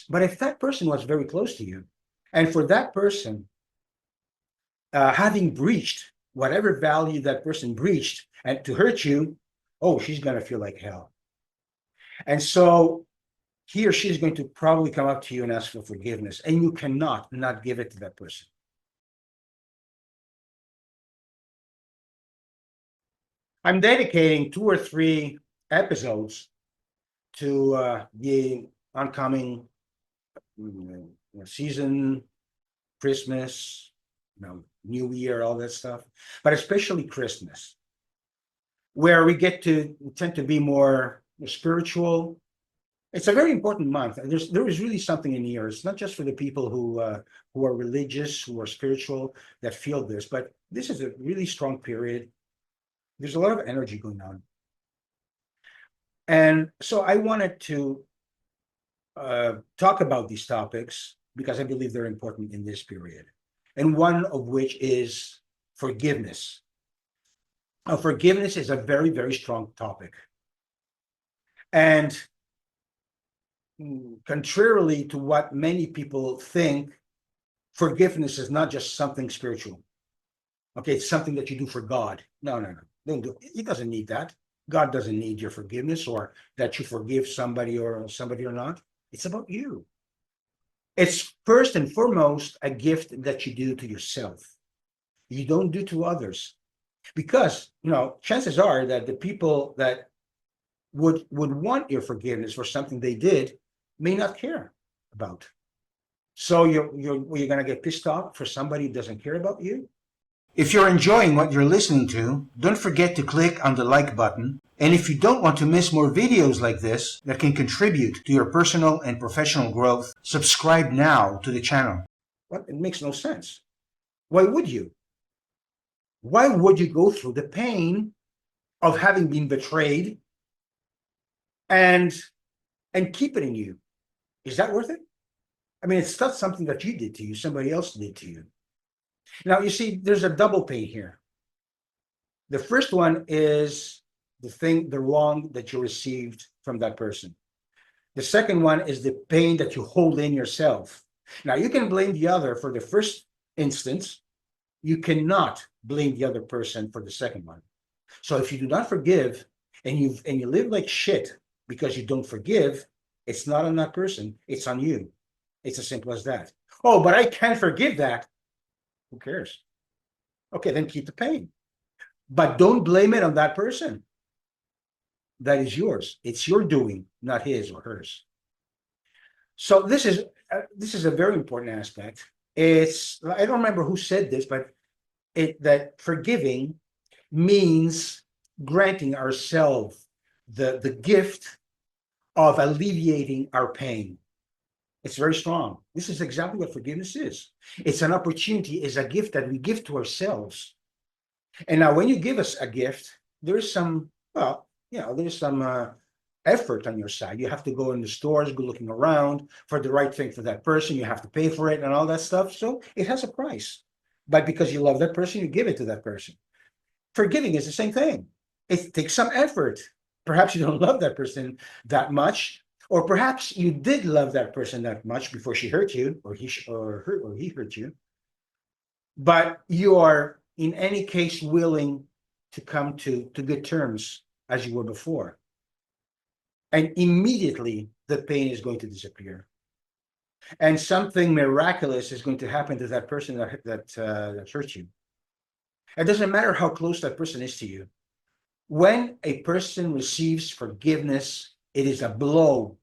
But if that person was very close to you, and for that person, having breached whatever value that person breached and to hurt you, oh, she's going to feel like hell. And so he or she is going to probably come up to you and ask for forgiveness, and you cannot not give it to that person. I'm dedicating 2 or 3 episodes to the oncoming season, Christmas, New Year, all that stuff, but especially Christmas, where we tend to be more spiritual. It's a very important month. There is really something in here. It's not just for the people who are religious, who are spiritual, that feel this, but this is a really strong period. There's a lot of energy going on. And so I wanted to talk about these topics because I believe they're important in this period. And one of which is forgiveness. Forgiveness is a very, very strong topic. And contrarily to what many people think, forgiveness is not just something spiritual. Okay, it's something that you do for God. No. Don't do it. He doesn't need that. God doesn't need your forgiveness or that you forgive somebody or not. It's about you. It's first and foremost a gift that you do to yourself. You don't do to others. Because, chances are that the people that would want your forgiveness for something they did may not care about. So you're going to get pissed off for somebody who doesn't care about you? If you're enjoying what you're listening to, don't forget to click on the like button. And if you don't want to miss more videos like this that can contribute to your personal and professional growth, subscribe now to the channel. Well, it makes no sense. Why would you? Why would you go through the pain of having been betrayed and keep it in you? Is that worth it? I mean, it's not something that you did to you, somebody else did to you. Now, you see, there's a double pain here. The first one is the wrong that you received from that person. The second one is the pain that you hold in yourself. Now, you can blame the other for the first instance. You cannot blame the other person for the second one. So if you do not forgive and you live like shit because you don't forgive, it's not on that person, it's on you. It's as simple as that. Oh, but I can't forgive that. Who cares? Okay, then keep the pain. But don't blame it on that person. That is yours. It's your doing, not his or hers. So this is a very important aspect. I don't remember who said this, but that forgiving means granting ourselves the gift of alleviating our pain. It's very strong. This is exactly what forgiveness is. It's an opportunity, it's a gift that we give to ourselves. And now when you give us a gift, there's some, there's some effort on your side. You have to go in the stores, go looking around for the right thing for that person. You have to pay for it and all that stuff. So it has a price. But because you love that person, you give it to that person. Forgiving is the same thing. It takes some effort. Perhaps you don't love that person that much, or perhaps you did love that person that much before she hurt you, or he hurt you. But you are, in any case, willing to come to good terms as you were before. And immediately the pain is going to disappear. And something miraculous is going to happen to that person that hurt you. It doesn't matter how close that person is to you. When a person receives forgiveness, it is a blow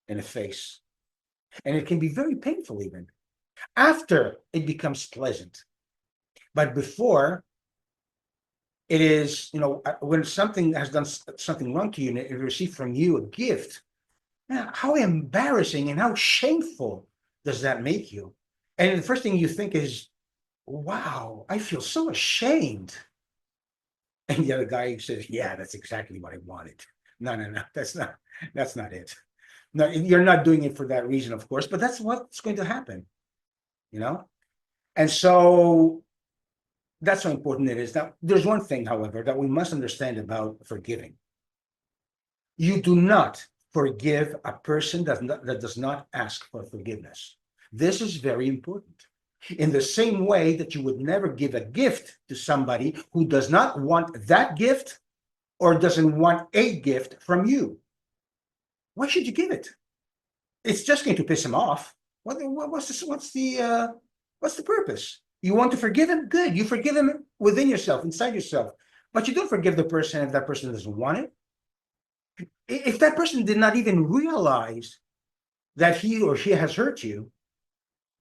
in the face. And it can be very painful even. After, it becomes pleasant. But before, it is, when something has done something wrong to you and it received from you a gift, how embarrassing and how shameful does that make you? And the first thing you think is, wow, I feel so ashamed. And the other guy says, yeah, that's exactly what I wanted. No, that's not it. No, you're not doing it for that reason, of course, but that's what's going to happen, And so that's how important it is. Now, there's one thing, however, that we must understand about forgiving. You do not forgive a person that does not ask for forgiveness. This is very important. In the same way that you would never give a gift to somebody who does not want that gift or doesn't want a gift from you. Why should you give it? It's just going to piss him off. What's the purpose? You want to forgive him? Good. You forgive him within yourself, inside yourself. But you don't forgive the person if that person doesn't want it. If that person did not even realize that he or she has hurt you,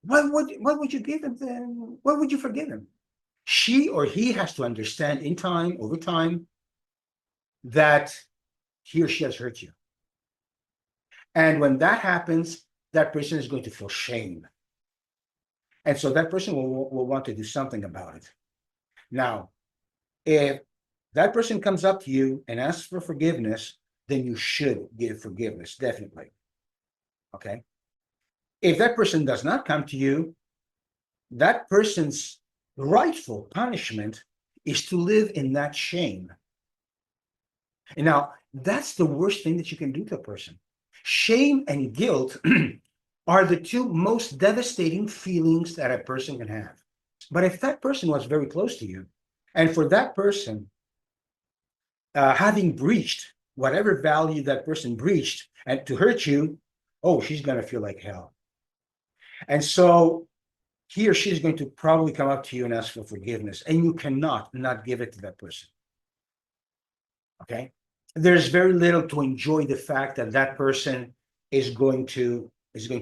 why would you give him then? Why would you forgive him? She or he has to understand in time, over time, that he or she has hurt you. And when that happens, that person is going to feel shame. And so that person will want to do something about it. Now, if that person comes up to you and asks for forgiveness, then you should give forgiveness, definitely. Okay? If that person does not come to you, that person's rightful punishment is to live in that shame. And now, that's the worst thing that you can do to a person. Shame and guilt are the two most devastating feelings that a person can have. But if that person was very close to you, and for that person, having breached whatever value that person breached and to hurt you, oh, she's going to feel like hell. And so he or she is going to probably come up to you and ask for forgiveness, and you cannot not give it to that person. Okay? There's very little to enjoy the fact that that person is going to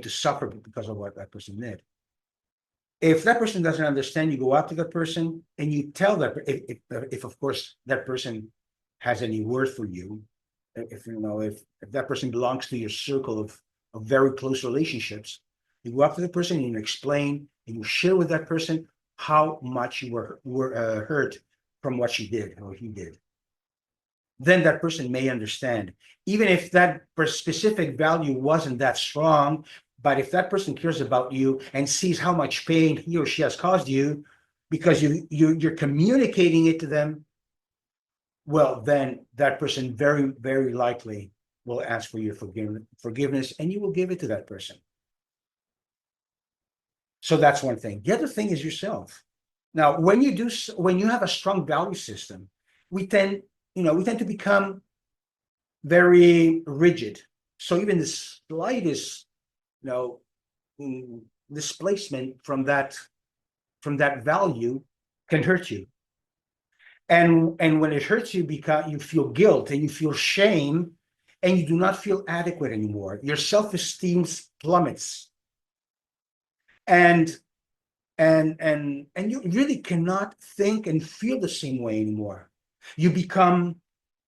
suffer because of what that person did. If that person doesn't understand, you go up to that person and you tell that if of course that person has any worth for you, if that person belongs to your circle of very close relationships, you go up to the person and you explain and you share with that person how much you were hurt from what she did or he did. Then that person may understand, even if that specific value wasn't that strong. But if that person cares about you and sees how much pain he or she has caused you because you're communicating it to them, well, then that person very, very likely will ask for your forgiveness, and you will give it to that person. So that's one thing. The other thing is yourself. Now, when you have a strong value system, we tend to become very rigid. So even the slightest displacement from that value can hurt you. And when it hurts you, because you feel guilt and you feel shame and you do not feel adequate anymore, your self-esteem plummets. And you really cannot think and feel the same way anymore. You become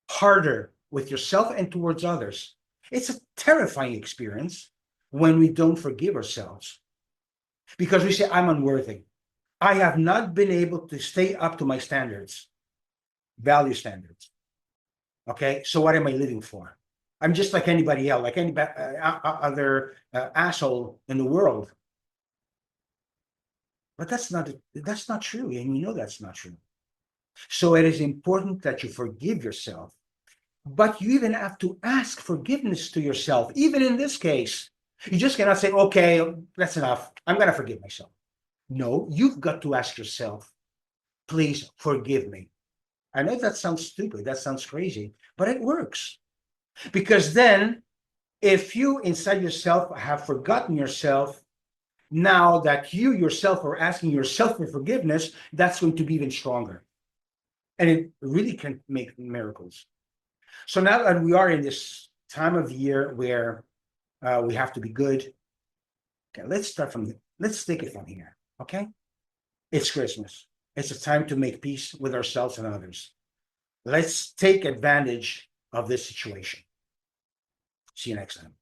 harder with yourself and towards others. It's a terrifying experience when we don't forgive ourselves, because we say, I'm unworthy. I have not been able to stay up to my standards, value standards. Okay, so what am I living for? I'm just like anybody else, like any other asshole in the world. But that's not true, and you know that's not true. So it is important that you forgive yourself, but you even have to ask forgiveness to yourself. Even in this case, you just cannot say, okay, that's enough, I'm going to forgive myself. No, you've got to ask yourself, please forgive me. I know that sounds stupid, that sounds crazy, but it works. Because then, if you inside yourself have forgotten yourself, now that you yourself are asking yourself for forgiveness, that's going to be even stronger. And it really can make miracles. So now that we are in this time of year where we have to be good, okay, let's take it from here, okay? It's Christmas. It's a time to make peace with ourselves and others. Let's take advantage of this situation. See you next time.